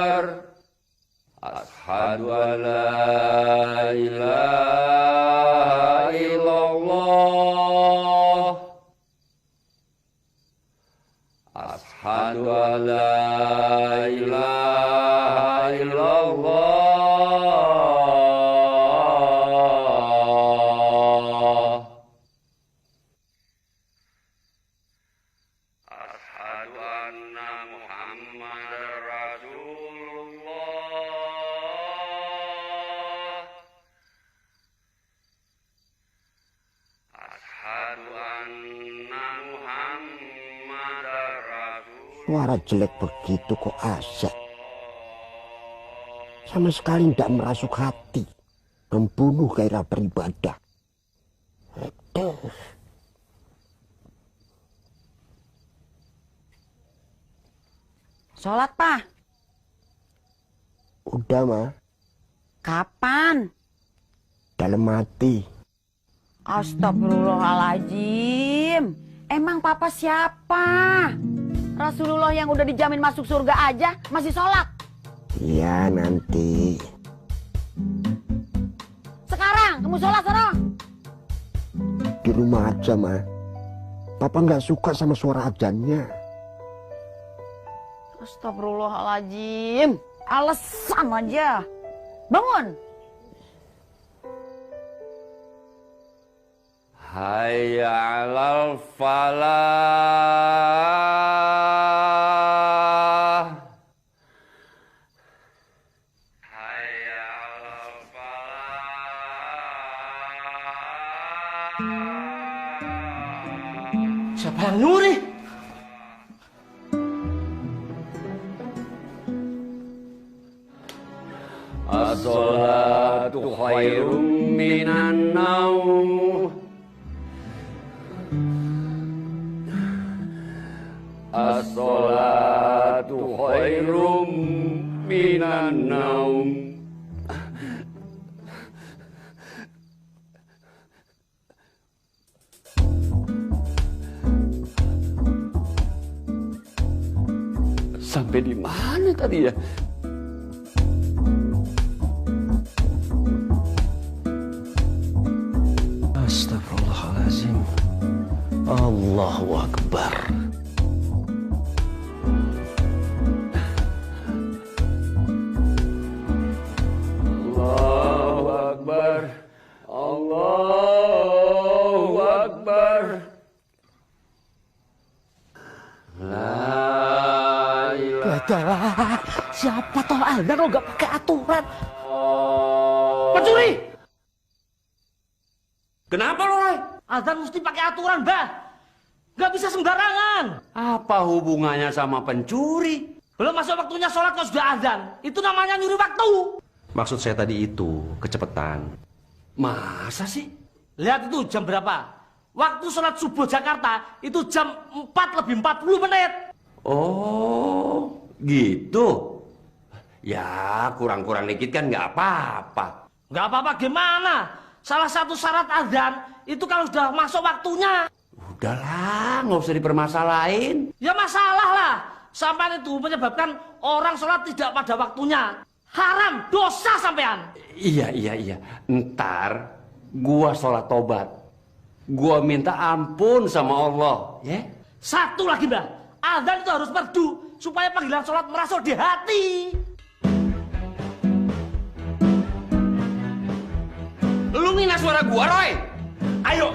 Akbar. Asyhadu an la ilaha illallah. Asyhadu an la ilaha illallah. Asyhadu anna Muhammadar Rasulullah. Asyhadu anna Muhammadar Rasulullah. Suara jelek begitu kok asik. Sama sekali tidak merasuk hati, membunuh gairah beribadah. Aduh. Sholat, Pak. Udah, Ma. Kapan? Dalam hati. Astagfirullahaladzim. Emang Papa siapa? Rasulullah yang udah dijamin masuk surga aja masih sholat. Iya, nanti. Sekarang kamu sholat sana. Di rumah aja, Ma. Papa nggak suka sama suara azannya. Astagfirullahaladzim. Alasan aja. Bangun. Hayya 'alal falah. Hayya 'alal falah. Siapa yang nyuri? As-salatu khairum minan naum. As-salatu khairum minan naum. Sampai di mana tadi ya? Astagfirullahaladzim. Allahu Akbar. Allahu Akbar. Allahu Akbar. La ilaha. Siapa toh Anda lo gak pakai aturan? Pencuri! Kenapa lo, Roy? Azan mesti pakai aturan, Bah. Gak bisa sembarangan. Apa hubungannya sama pencuri? Belum masuk waktunya sholat kok sudah azan. Itu namanya nyuri waktu. Maksud saya tadi itu, kecepatan. Masa sih? Lihat itu jam berapa? Waktu sholat subuh Jakarta itu jam 4:40. Oh, gitu. Ya, kurang-kurang dikit kan nggak apa-apa. Nggak apa-apa gimana? Salah satu syarat azan itu kalau sudah masuk waktunya. Udahlah, nggak usah dipermasalahin. Ya masalah lah. Sampai itu menyebabkan orang sholat tidak pada waktunya. Haram, dosa sampean. Iya. Ntar gua sholat tobat. Gua minta ampun sama Allah, ya. Satu lagi, Mbak. Azan itu harus merdu supaya panggilan sholat merasuk di hati. Lu ngina suara gua, Roy. Ayo,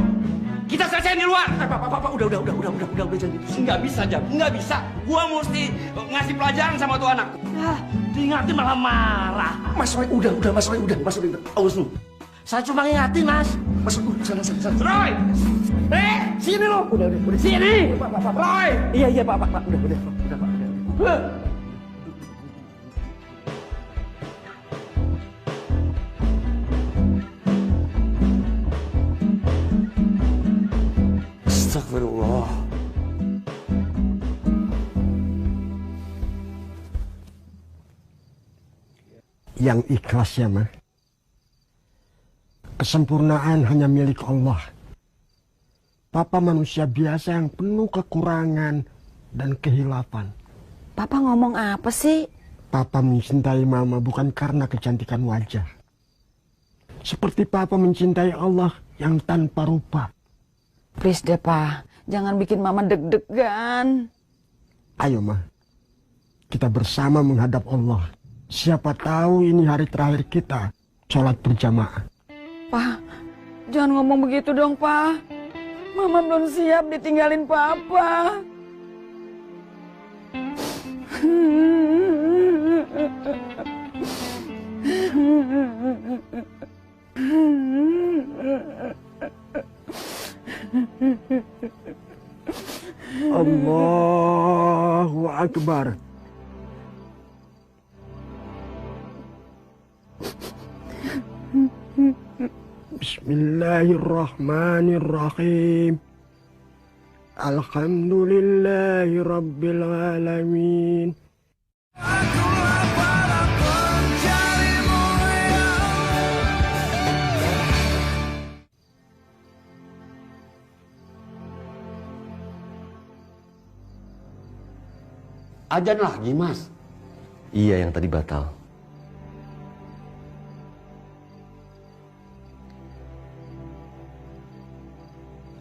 kita selesai di luar. Pak, udah, jangan gitu. Nggak bisa, Jam. Nggak bisa. Gua mesti ngasih pelajaran sama tuh anak. Ya, diingatin malah marah. Mas Roy, udah, Mas Roy, udah. Awas lu. Saya cuma ngingatin, Mas. Mas Roy, sana. Roy! Sini lo. Udah. Sini. Pak. Roy! Iya, Pak. Udah, Pak. Astagfirullah. Yang ikhlas ya, Ma. Kesempurnaan hanya milik Allah. Papa manusia biasa yang penuh kekurangan dan kehilafan. Papa ngomong apa sih? Papa mencintai Mama bukan karena kecantikan wajah. Seperti Papa mencintai Allah yang tanpa rupa. Please deh, Pa. Jangan bikin Mama deg-degan. Ayo, Ma. Kita bersama menghadap Allah. Siapa tahu ini hari terakhir kita sholat berjamaah. Pa, jangan ngomong begitu dong, Pa. Mama belum siap ditinggalin Papa. Allahu Akbar. Bismillahirrahmanirrahim. Alhamdulillahi Rabbil Alamin. Azan lagi, Mas. Iya, yang tadi batal.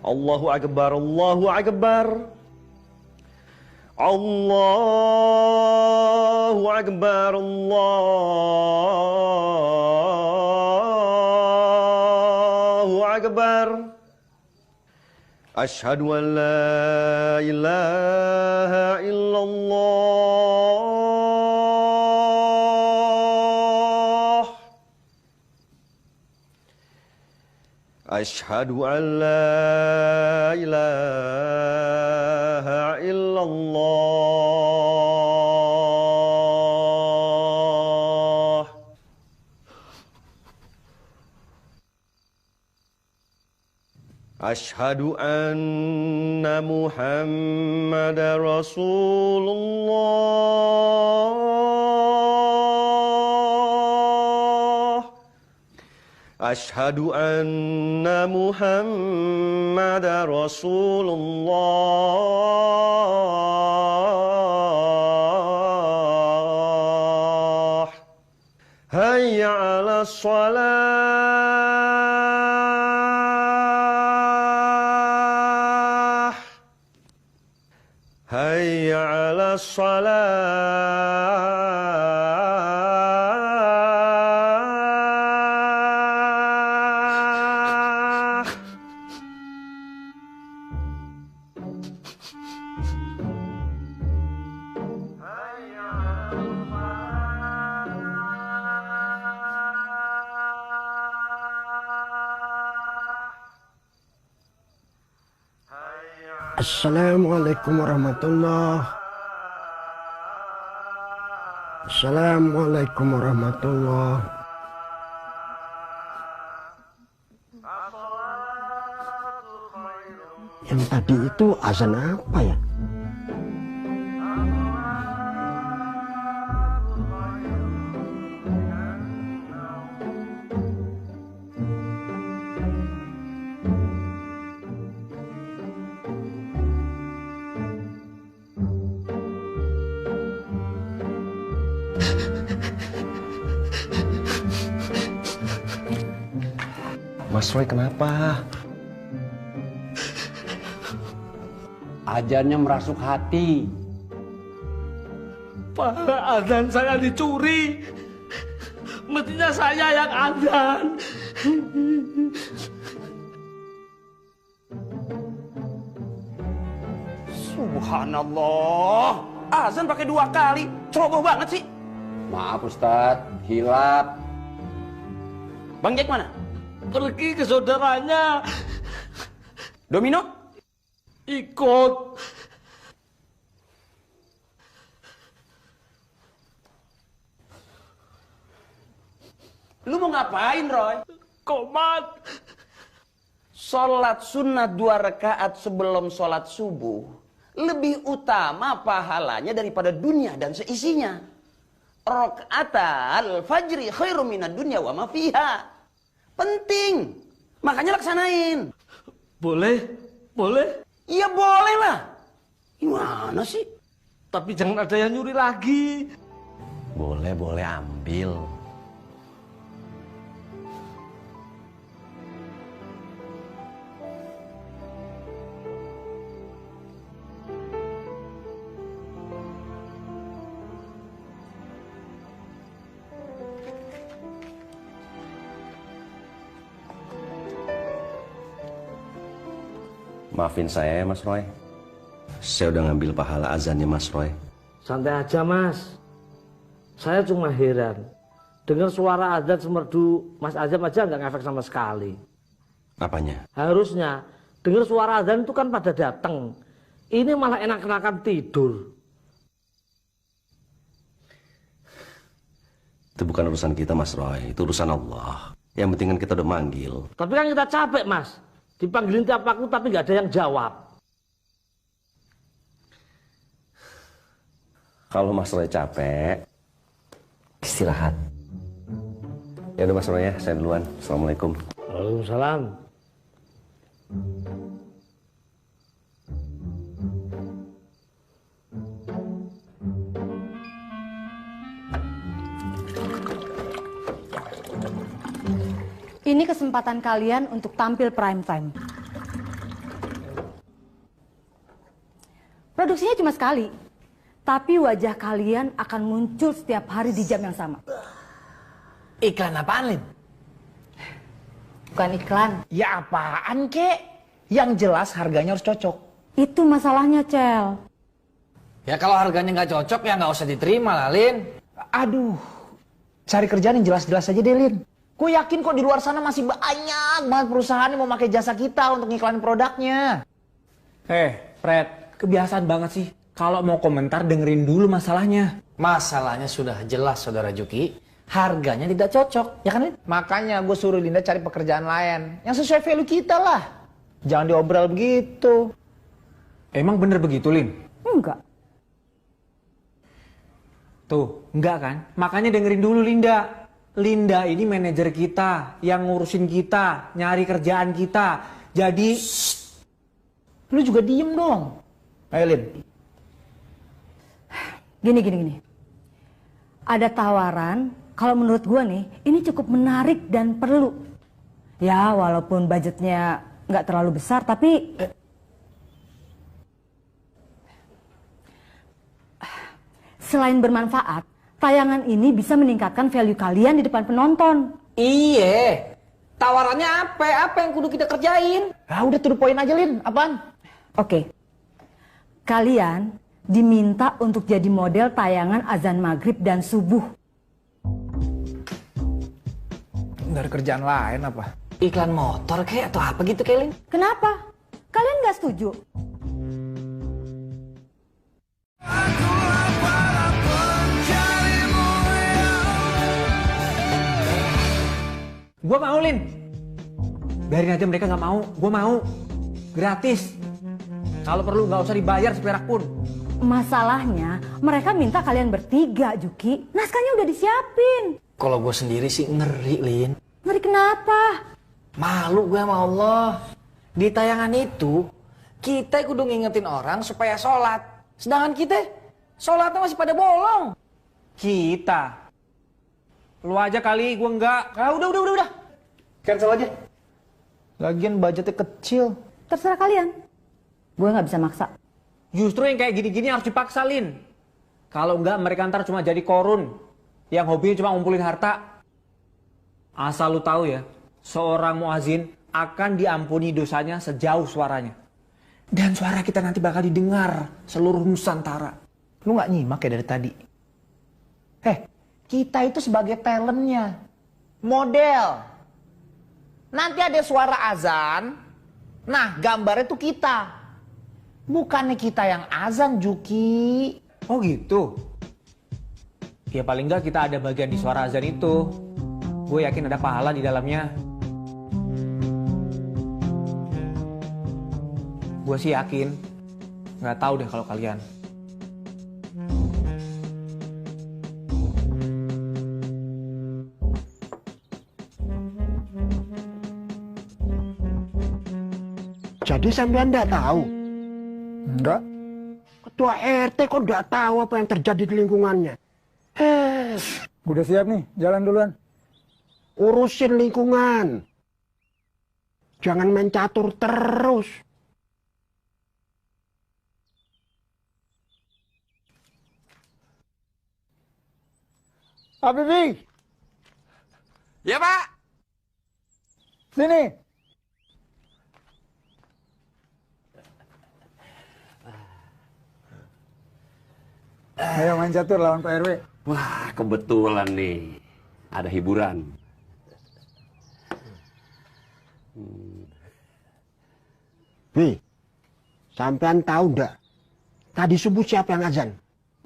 Allahu Akbar, Allahu Akbar. Allahu Akbar, Allahu Akbar. Asyhadu an la ilaha illallah. Asyhadu an la ilaha illallah. Asyhadu anna Muhammadar Rasulullah. Asyhadu anna Muhammadar Rasulullah. Hayya 'alas shalah. Hayya 'alas shalah. Assalamualaikum warahmatullahi. Assalamualaikum warahmatullahi. Yang tadi itu azan apa ya? Mas Roy kenapa? Azannya merasuk hati. Pak, azan saya dicuri. Mestinya saya yang azan. Subhanallah. Azan pakai 2 kali. Ceroboh banget sih. Maaf Ustadz, hilap. Bang Jack mana? Pergi ke saudaranya. Domino? Ikut. Lu mau ngapain, Roy? Komat. Sholat sunnah 2 rakaat sebelum sholat subuh lebih utama pahalanya daripada dunia dan seisinya. Rakaatal fajri khairum minad dunya wa ma fiha. Penting. Makanya laksanain. Boleh? Boleh? Iya boleh lah. Gimana sih? Tapi jangan ada yang nyuri lagi. Boleh ambil. Maafin saya ya Mas Roy. Saya udah ngambil pahala azannya Mas Roy. Santai aja Mas. Saya cuma heran. Dengar suara azan semerdu Mas Azam aja nggak ngefek sama sekali. Apanya? Harusnya dengar suara azan itu kan pada datang. Ini malah enak-enakan tidur. Itu bukan urusan kita Mas Roy, itu urusan Allah. Yang penting kan kita udah manggil. Tapi kan kita capek Mas. Dipanggilin tiap waktu tapi nggak ada yang jawab. Kalau Mas Roy capek, istirahat. Ya udah Mas Roy ya, saya duluan. Assalamualaikum. Waalaikumsalam. Ini kesempatan kalian untuk tampil prime time. Produksinya cuma sekali, tapi wajah kalian akan muncul setiap hari di jam yang sama. Iklan apaan, Lin? Bukan iklan. Ya apaan, kek? Yang jelas harganya harus cocok. Itu masalahnya, Cel. Ya kalau harganya nggak cocok ya nggak usah diterima lah, Lin. Aduh, cari kerjaan yang jelas-jelas aja deh, Lin. Gue yakin kok di luar sana masih banyak banget perusahaan yang mau pakai jasa kita untuk ngiklanin produknya. Fred, kebiasaan banget sih. Kalau mau komentar dengerin dulu masalahnya. Masalahnya sudah jelas, Saudara Juki. Harganya tidak cocok, ya kan, Lin? Makanya gue suruh Linda cari pekerjaan lain yang sesuai value kita lah. Jangan diobral begitu. Emang bener begitu, Lin? Enggak. Tuh, enggak kan? Makanya dengerin dulu Linda. Linda ini manajer kita, yang ngurusin kita, nyari kerjaan kita. Jadi... Lu juga diem dong. Ayo, Lin. Gini. Ada tawaran, kalau menurut gue nih, ini cukup menarik dan perlu. Ya, walaupun budgetnya nggak terlalu besar, tapi... Selain bermanfaat, tayangan ini bisa meningkatkan value kalian di depan penonton. Iya. Tawarannya apa? Apa yang kudu kita kerjain? Ah, udah to the point aja, Lin. Apaan? Oke. Kalian diminta untuk jadi model tayangan azan maghrib dan subuh. Dari kerjaan lain apa? Iklan motor kayak atau apa gitu, Kelin? Kenapa? Kalian nggak setuju? Gue mau, Lin. Biarin aja mereka nggak mau. Gue mau. Gratis. Kalau perlu nggak usah dibayar seperak pun. Masalahnya, mereka minta kalian bertiga, Juki. Naskahnya udah disiapin. Kalau gue sendiri sih ngeri, Lin. Ngeri kenapa? Malu gue sama Allah. Di tayangan itu, kita kudu ngingetin orang supaya sholat. Sedangkan kita, sholatnya masih pada bolong. Kita. Lu aja kali, gue enggak. Ah, udah. Cancel aja. Lagian budgetnya kecil. Terserah kalian. Gue nggak bisa maksa. Justru yang kayak gini-gini harus dipaksa, Lin. Kalau enggak, mereka ntar cuma jadi korun. Yang hobinya cuma ngumpulin harta. Asal lu tahu ya, seorang muazin akan diampuni dosanya sejauh suaranya. Dan suara kita nanti bakal didengar seluruh Nusantara. Lu nggak nyimak ya dari tadi? Kita itu sebagai talentnya. Model. Nanti ada suara azan. Nah, gambarnya tuh kita. Bukannya kita yang azan, Juki. Oh gitu? Ya paling enggak kita ada bagian di suara azan itu. Gue yakin ada pahala di dalamnya. Gue sih yakin. Nggak tahu deh kalau kalian. Jadi sampean enggak tahu? Enggak. Ketua RT kok enggak tahu apa yang terjadi di lingkungannya? Udah siap nih, jalan duluan. Urusin lingkungan. Jangan main catur terus. Habibie, Ya, Pak. sini. Ayo main catur lawan Pak RW. Wah, kebetulan nih. Ada hiburan. Bi, sampean tahu ndak? Tadi subuh siapa yang azan?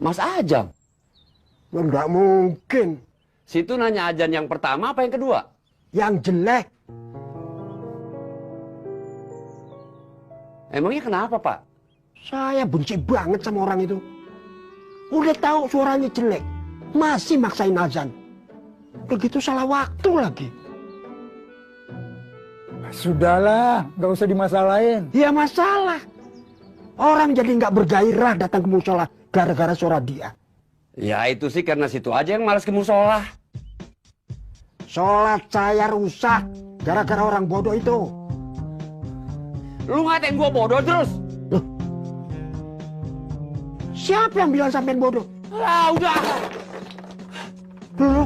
Mas Ajam. Nggak mungkin. Situ nanya ajan yang pertama apa yang kedua? Yang jelek. Emangnya kenapa, Pak? Saya benci banget sama orang itu. Udah tahu suaranya jelek, masih maksain azan. Begitu salah waktu lagi. Sudahlah, nggak usah dimasalahin. Ya masalah. Orang jadi nggak bergairah datang ke musola gara-gara suara dia. Ya itu sih karena situ aja yang malas ke musola. Sholat saya rusak gara-gara orang bodoh itu. Lu ngatain gua bodoh terus? Loh, siapa yang bilang sampean bodoh? Ah, udah. Loh,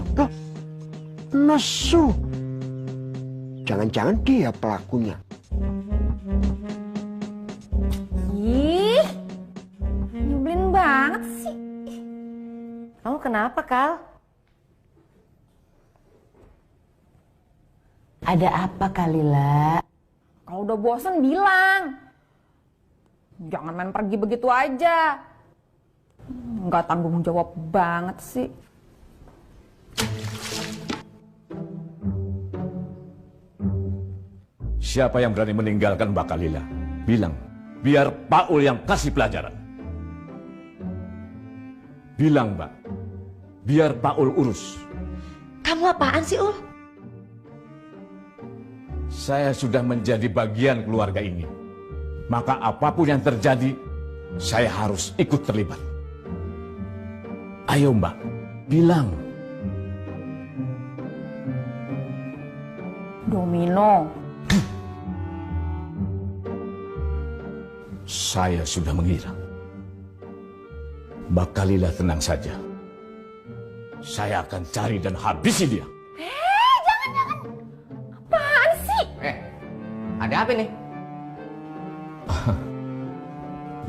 nesu. Jangan-jangan dia pelakunya. Ih, nyebelin banget sih. Kamu kenapa, Kal? Ada apa, Kalila? Kalau udah bosen bilang. Jangan main pergi begitu aja. Nggak tanggung jawab banget sih. Siapa yang berani meninggalkan Mbak Kalila? Bilang, biar Pak Ul yang kasih pelajaran. Bilang, Mbak, biar Pak Ul urus. Kamu apaan sih, Ul? Saya sudah menjadi bagian keluarga ini. Maka apapun yang terjadi, saya harus ikut terlibat. Ayo, Mbak, bilang. Domino. Saya sudah mengira. Mbak Kalila tenang saja. Saya akan cari dan habisi dia. Jangan. Apaan sih? Ada apa nih?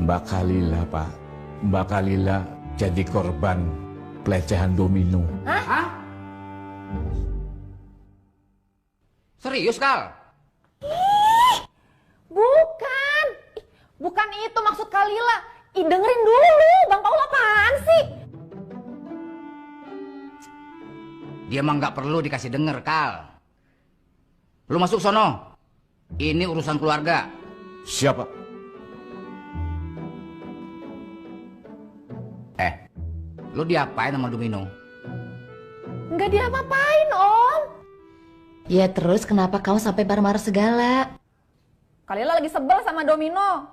Mbak Kalila, Pak. Mbak Kalila jadi korban pelecehan Domino. Hah? Serius, Kal? Bukan. Bukan itu maksud Kalila. Dengerin dulu, Bang Paul apaan sih? Dia mah nggak perlu dikasih denger, Kal. Lu masuk sono. Ini urusan keluarga. Siapa? Lu diapain sama Domino? Nggak diapa-apain, Om. Ya terus kenapa kamu sampai marah-marah segala? Kalila lagi sebel sama Domino.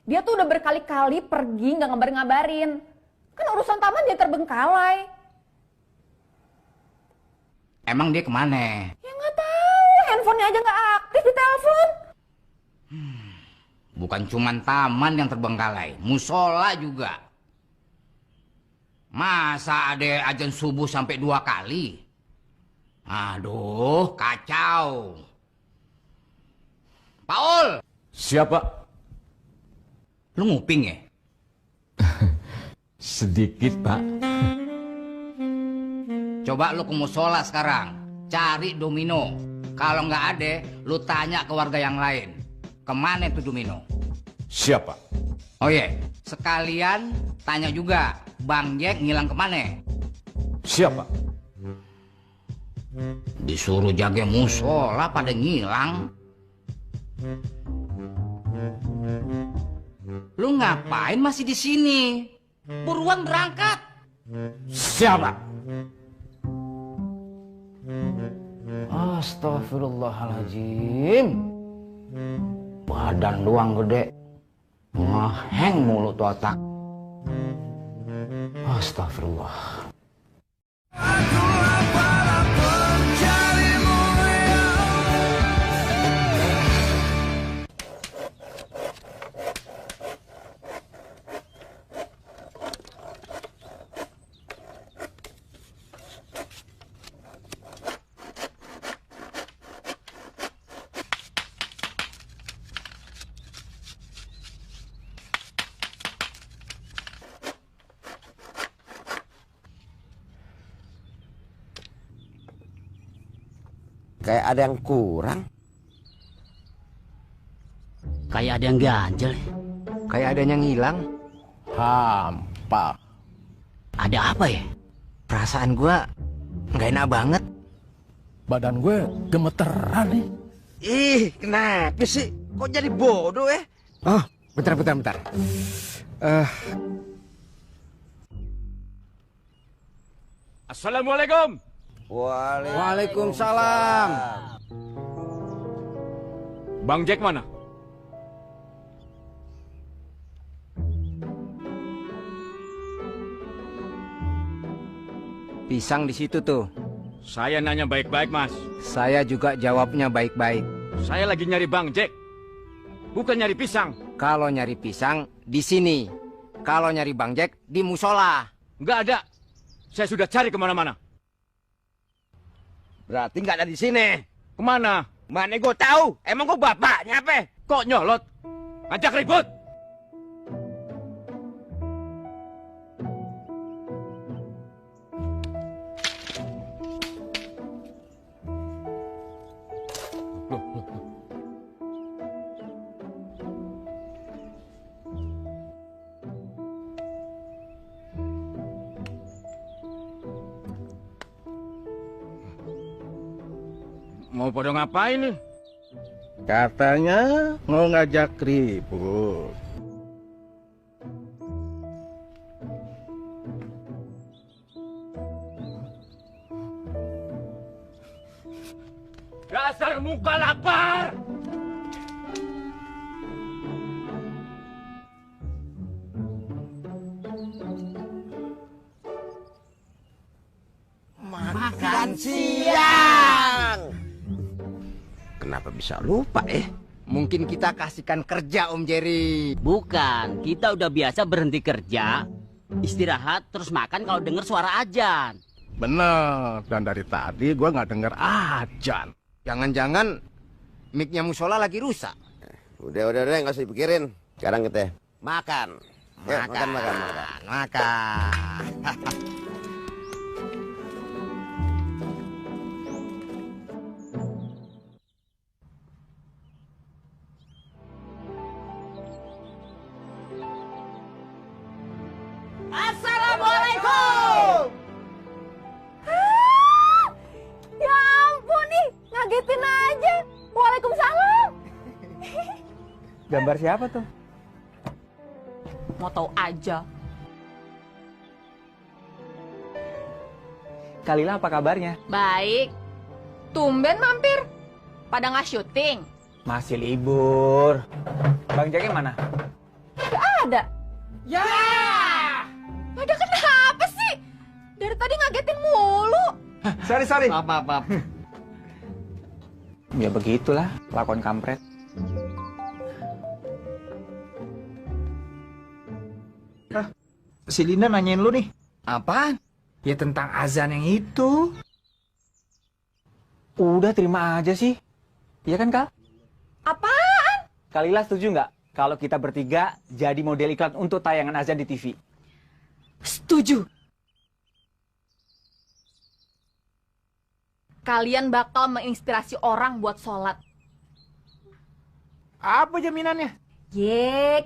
Dia tuh udah berkali-kali pergi nggak ngabarin-ngabarin. Kan urusan taman dia terbengkalai. Emang dia kemana? Ya nggak tahu, handphonenya aja nggak aktif di telepon. Bukan cuman taman yang terbengkalai, musola juga. Masa ada azan subuh sampai 2 kali? Aduh, kacau. Paul! Siapa? Lu nguping ya? Sedikit, Pak. Coba lu ke musola sekarang. Cari Domino. Kalau nggak ada, lu tanya ke warga yang lain. Kemana tuh Domino? Siapa? Oh iya, sekalian tanya juga. Bang Jack ngilang kemana? Siapa? Disuruh jaga musola pada ngilang. Lu ngapain masih di sini? Buruan berangkat. Siapa? Astagfirullahaladzim. Badan doang gede. Ngeheng mulut otak. Astagfirullah. Kayak ada yang kurang. Kayak ada yang ganjel. Kayak ada yang hilang. Hampa. Ada apa ya? Perasaan gua nggak enak banget. Badan gue gemeteran nih. Ih, kenapa sih? Kok jadi bodoh ya? Oh, bentar. Assalamualaikum. Waalaikumsalam. Bang Jack mana? Pisang di situ tuh. Saya nanya baik-baik, Mas. Saya juga jawabnya baik-baik. Saya lagi nyari Bang Jack. Bukan nyari pisang. Kalau nyari pisang di sini. Kalau nyari Bang Jack di musola. Nggak ada. Saya sudah cari kemana-mana. Berarti nggak ada di sini. Kemana? Mana gue tahu? Emang gue bapaknya apa? Kok nyolot? Ngajak ribut? Mau pada ngapain nih? Katanya mau ngajak ribut. Dasar muka lapar! Makan siang. Kenapa bisa lupa Mungkin kita kasihkan kerja Om Jerry. Bukan, kita udah biasa berhenti kerja, istirahat terus makan kalau dengar suara azan. Bener, dan dari tadi gue nggak denger azan. Jangan-jangan mic-nya musola lagi rusak. Udah, nggak usah dipikirin. Sekarang kita makan. Makan. Assalamualaikum. Ya ampun nih, ngagetin aja. Waalaikumsalam. Gambar siapa tuh? Mau tahu aja. Kalila apa kabarnya? Baik. Tumben mampir. Pada nggak syuting? Masih libur. Bang Jacknya mana? Gak ada. Ya. Pada kenapa sih? Dari tadi ngagetin mulu. Sorry. Maaf. Ya begitulah, lakon kampret. Si Linda nanyain lu nih. Apaan? Ya tentang azan yang itu. Udah terima aja sih. Iya kan, Kal? Apaan? Kalila setuju nggak kalau kita bertiga jadi model iklan untuk tayangan azan di TV? Setuju. Kalian bakal menginspirasi orang buat sholat. Apa jaminannya?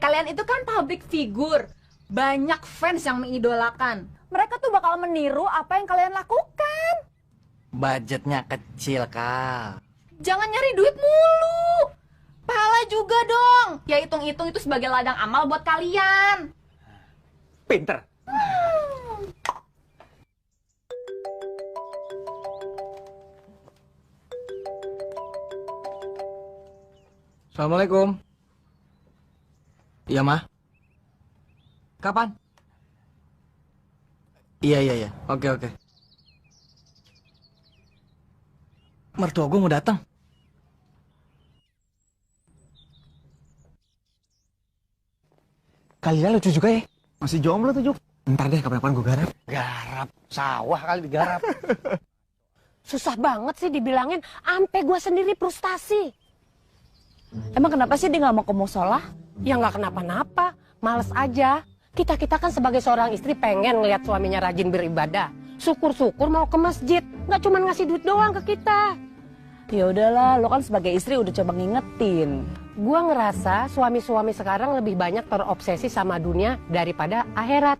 Kalian itu kan public figure. Banyak fans yang mengidolakan. Mereka tuh bakal meniru apa yang kalian lakukan. Budgetnya kecil, Kal. Jangan nyari duit mulu. Pahala juga dong. Ya hitung-hitung itu sebagai ladang amal buat kalian. Pinter. Assalamualaikum. Iya, Mah. Kapan? Iya. Oke. Mertua gue mau datang. Kalila lucu juga ya. Masih jomblo tuh, Juk. Ntar deh kapan-kapan gue garap. Garap sawah kali digarap. Susah banget sih dibilangin, ampe gue sendiri frustasi. Emang kenapa sih dia nggak mau ke musola? Ya nggak kenapa-napa, males aja. Kita kan sebagai seorang istri pengen ngelihat suaminya rajin beribadah. Syukur-syukur mau ke masjid, nggak cuma ngasih duit doang ke kita. Ya udahlah, lo kan sebagai istri udah coba ngingetin. Gua ngerasa suami-suami sekarang lebih banyak terobsesi sama dunia daripada akhirat.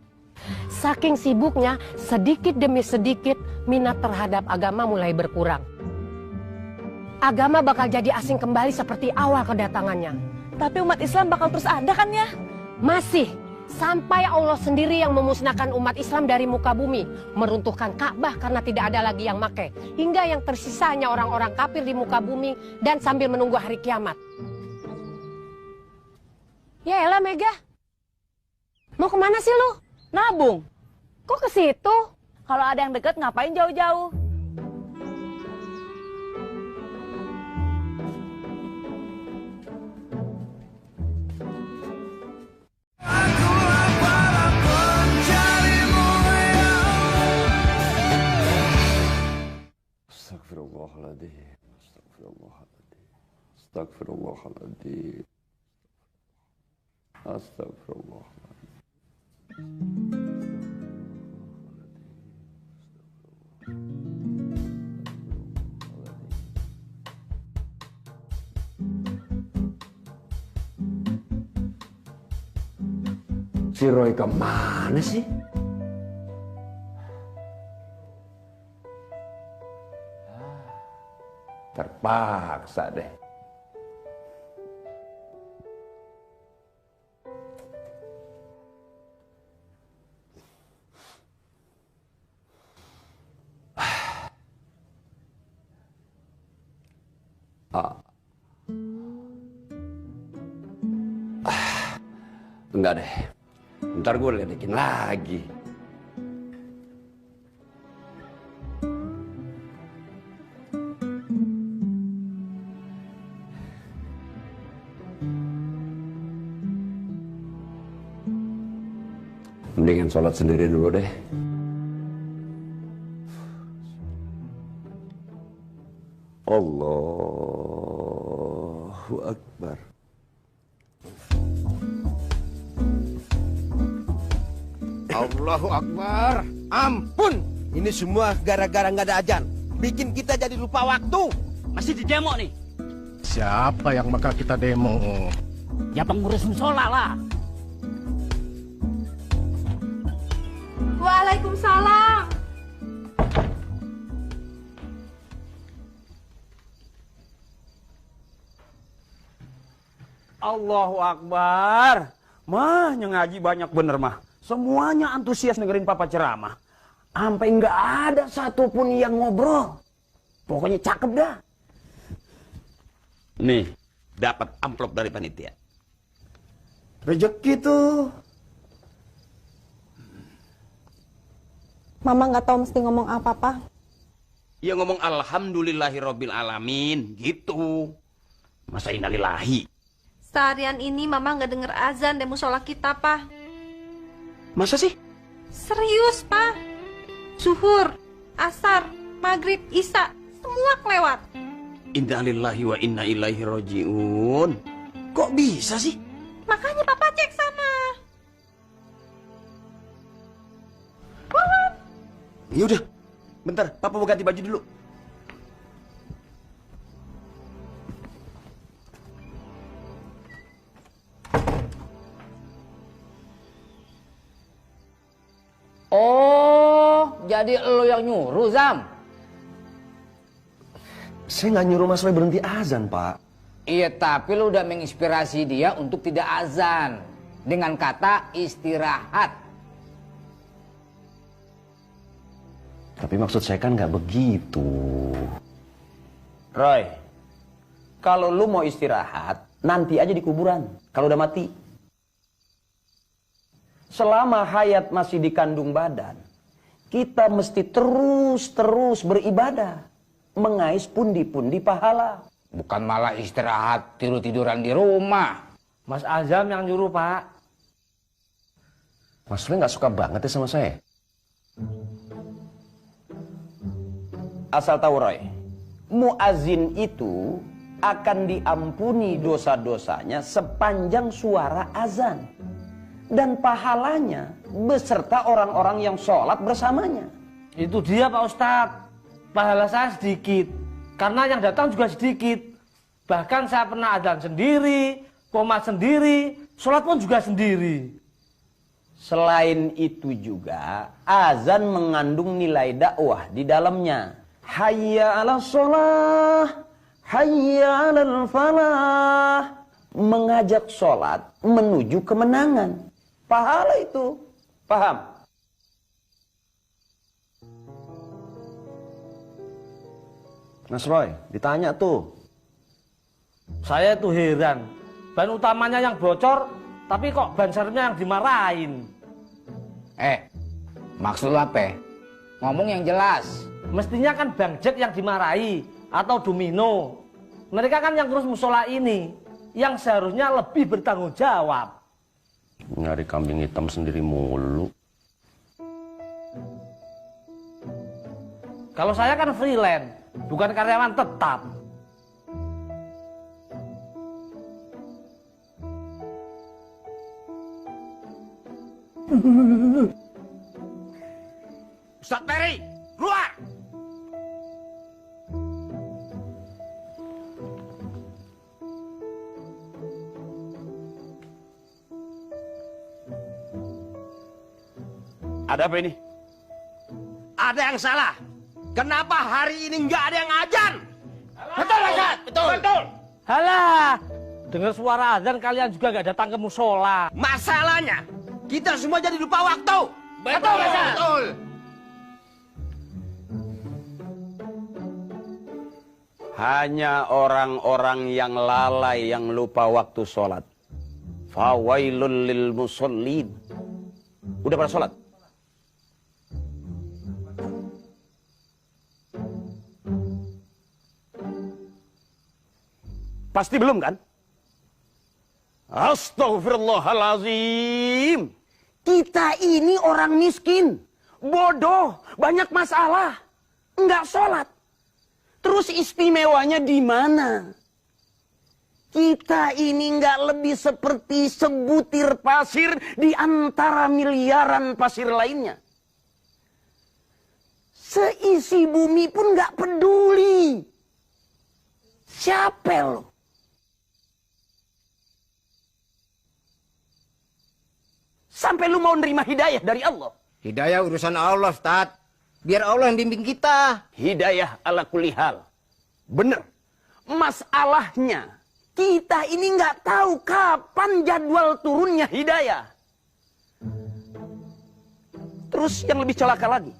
Saking sibuknya, sedikit demi sedikit minat terhadap agama mulai berkurang. Agama bakal jadi asing kembali seperti awal kedatangannya. Tapi umat Islam bakal terus ada kan ya? Masih. Sampai Allah sendiri yang memusnahkan umat Islam dari muka bumi, meruntuhkan Ka'bah karena tidak ada lagi yang make, hingga yang tersisa hanya orang-orang kafir di muka bumi dan sambil menunggu hari kiamat. Ya elah Mega, mau kemana sih lu? Nabung. Kok ke situ? Kalau ada yang deket ngapain jauh-jauh? Astagfirullahaladzim. Astagfirullahaladzim. Astagfirullahaladzim. Si Roy kemana sih? Terpaksa deh. Enggak deh. Ntar gue ledekin lagi. Mendingan sholat sendiri dulu deh. Allahu Akbar. Allahu Akbar. Ampun. Ini semua gara-gara nggak ada azan. Bikin kita jadi lupa waktu. Masih di demo nih. Siapa yang bakal kita demo? Ya pengurus musola lah. Waalaikumsalam. Allahu Akbar. Mah, ngaji banyak bener mah. Semuanya antusias dengerin papa ceramah. Sampai nggak ada satupun yang ngobrol. Pokoknya cakep dah. Nih, dapat amplop dari panitia. Rezeki tuh. Mama nggak tahu mesti ngomong apa, Pak. Ya ngomong alhamdulillahirabbil alamin gitu. Masa innalillahi. Seharian ini Mama nggak denger azan di musola kita, Pak. Masa sih? Serius, Pak. Zuhur, asar, maghrib, isya, semua kelewat. Innalillahi wa inna ilaihi rajiun. Kok bisa sih? Makanya Papa cek sana. Yaudah, bentar, Papa mau ganti baju dulu. Oh, jadi lo yang nyuruh, Zam? Saya nggak nyuruh Mas Roy berhenti azan, Pak. Iya, tapi lo udah menginspirasi dia untuk tidak azan. Dengan kata istirahat. Tapi maksud saya kan nggak begitu. Roy, kalau lu mau istirahat, nanti aja di kuburan. Kalau udah mati. Selama hayat masih dikandung badan, kita mesti terus beribadah. Mengais pundi-pundi pahala. Bukan malah istirahat tidur-tiduran di rumah. Mas Azam yang nyuruh, Pak. Mas Roy nggak suka banget ya sama saya? Asal tahu, Roy, muazin itu akan diampuni dosa-dosanya sepanjang suara azan. Dan pahalanya beserta orang-orang yang sholat bersamanya. Itu dia, Pak Ustadz. Pahala saya sedikit. Karena yang datang juga sedikit. Bahkan saya pernah adzan sendiri, qomat sendiri, sholat pun juga sendiri. Selain itu juga, azan mengandung nilai dakwah di dalamnya. Hayya 'alas shalah, hayya 'alal falah. Mengajak sholat menuju kemenangan. Pahala itu. Paham? Mas Roy, ditanya tuh. Saya tuh heran. Ban utamanya yang bocor, tapi kok ban serepnya yang dimarahin. Maksud lu apa? Ngomong yang jelas. Mestinya kan Bang Jack yang dimarahi, atau Domino. Mereka kan yang ngurus musola ini, yang seharusnya lebih bertanggung jawab. Nyari kambing hitam sendiri mulu. Kalau saya kan freelance, bukan karyawan tetap. Ustaz Peri, keluar! Ada apa ini? Ada yang salah. Kenapa hari ini nggak ada yang ajan? Betul, Ustaz? Betul. Halah, dengar suara azan kalian juga nggak datang ke musola. Masalahnya, kita semua jadi lupa waktu. Betul, Ustaz? Betul. Hanya orang-orang yang lalai yang lupa waktu sholat. Fawailul lil musallin. Udah pada sholat? Pasti belum kan? Astaghfirullahalazim. Kita ini orang miskin, bodoh, banyak masalah, enggak sholat. Terus istimewanya di mana? Kita ini enggak lebih seperti sebutir pasir di antara miliaran pasir lainnya. Seisi bumi pun enggak peduli. Siapa lo? Sampai lu mau nerima hidayah dari Allah. Hidayah urusan Allah, Ustaz. Biar Allah yang bimbing kita. Hidayah ala kulli hal. Bener. Masalahnya, kita ini nggak tahu kapan jadwal turunnya hidayah. Terus yang lebih celaka lagi.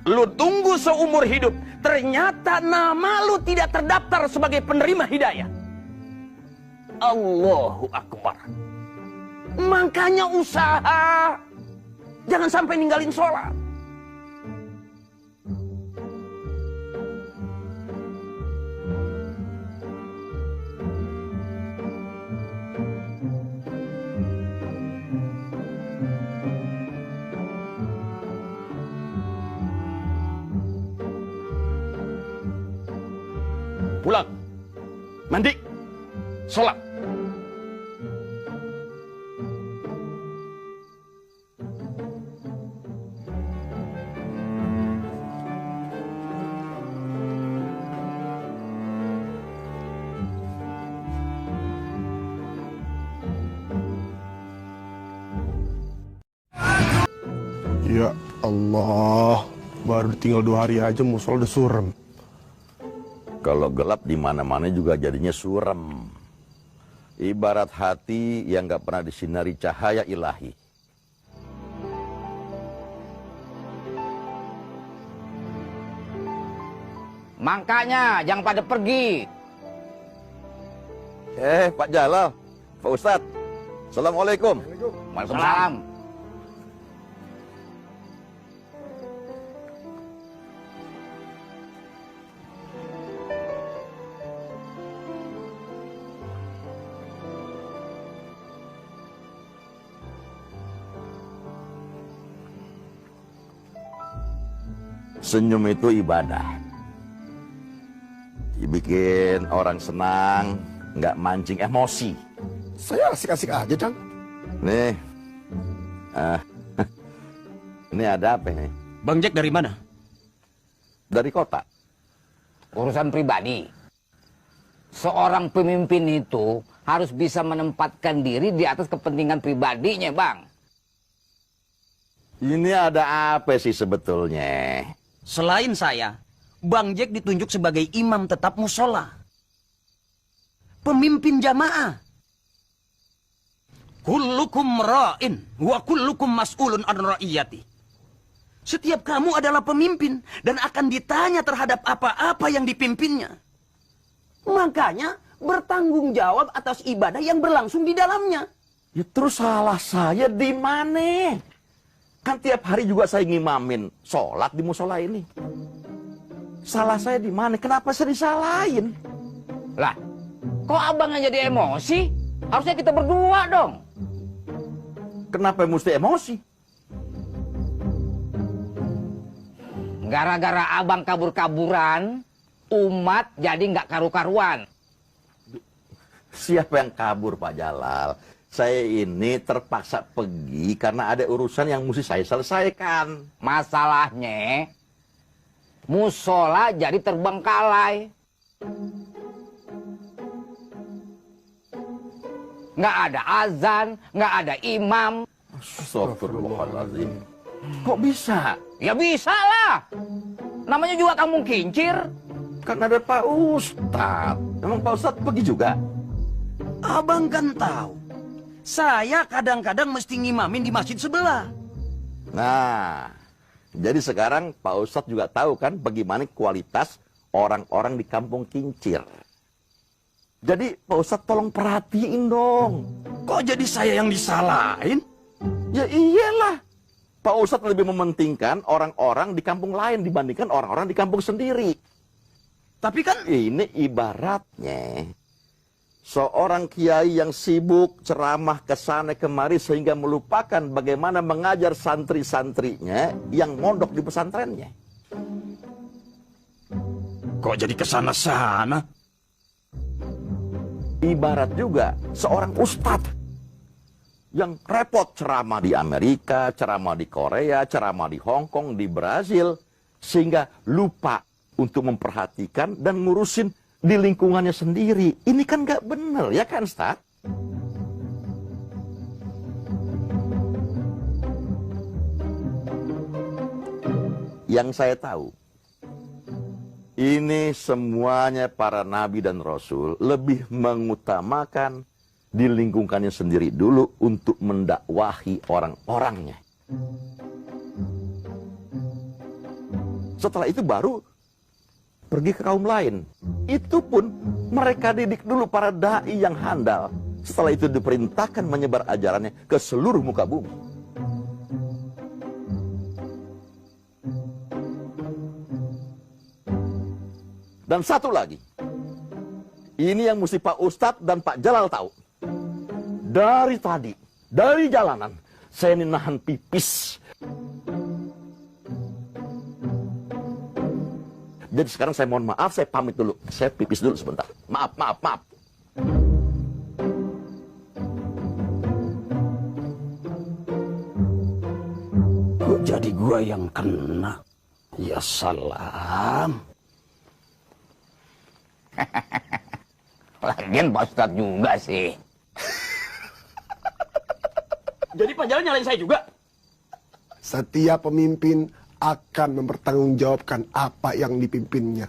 Lu tunggu seumur hidup. Ternyata nama lu tidak terdaftar sebagai penerima hidayah. Allahu Akbar. Makanya usaha. Jangan sampai ninggalin sholat. Pulang. Mandi. Sholat. Ya Allah, baru tinggal 2 hari aja musola udah surem. Kalau gelap di mana-mana juga jadinya suram. Ibarat hati yang gak pernah disinari cahaya ilahi. Makanya jangan pada pergi. Pak Jalal, Pak Ustadz, Assalamualaikum. Waalaikumsalam. Senyum itu ibadah. Dibikin orang senang, nggak mancing emosi. Saya asik-asik aja, Cang. Nih, ini ada apa nih? Bang Jack dari mana? Dari kota. urusan pribadi. Seorang pemimpin itu harus bisa menempatkan diri di atas kepentingan pribadinya, Bang. Ini ada apa sih sebetulnya? Selain saya, Bang Jack ditunjuk sebagai imam tetap musola. Pemimpin jamaah. Kullukum ra'in wa kullukum mas'ulun an ra'iyati. Setiap kamu adalah pemimpin dan akan ditanya terhadap apa-apa yang dipimpinnya. Makanya bertanggung jawab atas ibadah yang berlangsung di dalamnya. Ya terus salah saya di mana? Kan tiap hari juga saya ngimamin sholat di musola ini. Salah saya di mana? Kenapa saya disalahin? Lah, kok abang yang jadi emosi? Harusnya kita berdua dong. Kenapa mesti emosi? Gara-gara abang kabur-kaburan, umat jadi nggak karu-karuan. Siapa yang kabur, Pak Jalal? Saya ini terpaksa pergi karena ada urusan yang mesti saya selesaikan. Masalahnya, musola jadi terbengkalai. Nggak ada azan, nggak ada imam. Astagfirullahaladzim. Kok bisa? Ya bisa lah. Namanya juga kampung kincir. Kan ada Pak Ustadz. Emang Pak Ustadz pergi juga? Abang kan tahu. Saya kadang-kadang mesti ngimamin di masjid sebelah. Nah, jadi sekarang Pak Ustadz juga tahu kan bagaimana kualitas orang-orang di kampung kincir. Jadi Pak Ustadz tolong perhatiin dong. Kok jadi saya yang disalahin? Ya iyalah. Pak Ustadz lebih mementingkan orang-orang di kampung lain dibandingkan orang-orang di kampung sendiri. Tapi kan ini ibaratnya seorang kiai yang sibuk ceramah ke sana kemari sehingga melupakan bagaimana mengajar santri-santrinya yang mondok di pesantrennya. Kok jadi kesana-sana? Ibarat juga seorang ustadz yang repot ceramah di Amerika, ceramah di Korea, ceramah di Hong Kong, di Brazil, sehingga lupa untuk memperhatikan dan ngurusin di lingkungannya sendiri. Ini kan gak bener, ya kan, Ustaz? Yang saya tahu, ini semuanya para nabi dan rasul lebih mengutamakan di lingkungannya sendiri dulu untuk mendakwahi orang-orangnya. Setelah itu baru pergi ke kaum lain. Itu pun mereka didik dulu para da'i yang handal. Setelah itu diperintahkan menyebar ajarannya ke seluruh muka bumi. Dan satu lagi. Ini yang mesti Pak Ustadz dan Pak Jalal tahu. Dari tadi, dari jalanan, saya ini nahan pipis. Jadi sekarang saya mohon maaf, saya pamit dulu. Saya pipis dulu sebentar. Maaf. Kok jadi gua yang kena? Ya salam. Lagian Pak Ustadz juga sih. Jadi Pak Jalal nyalain saya juga? Setiap pemimpin akan mempertanggungjawabkan apa yang dipimpinnya.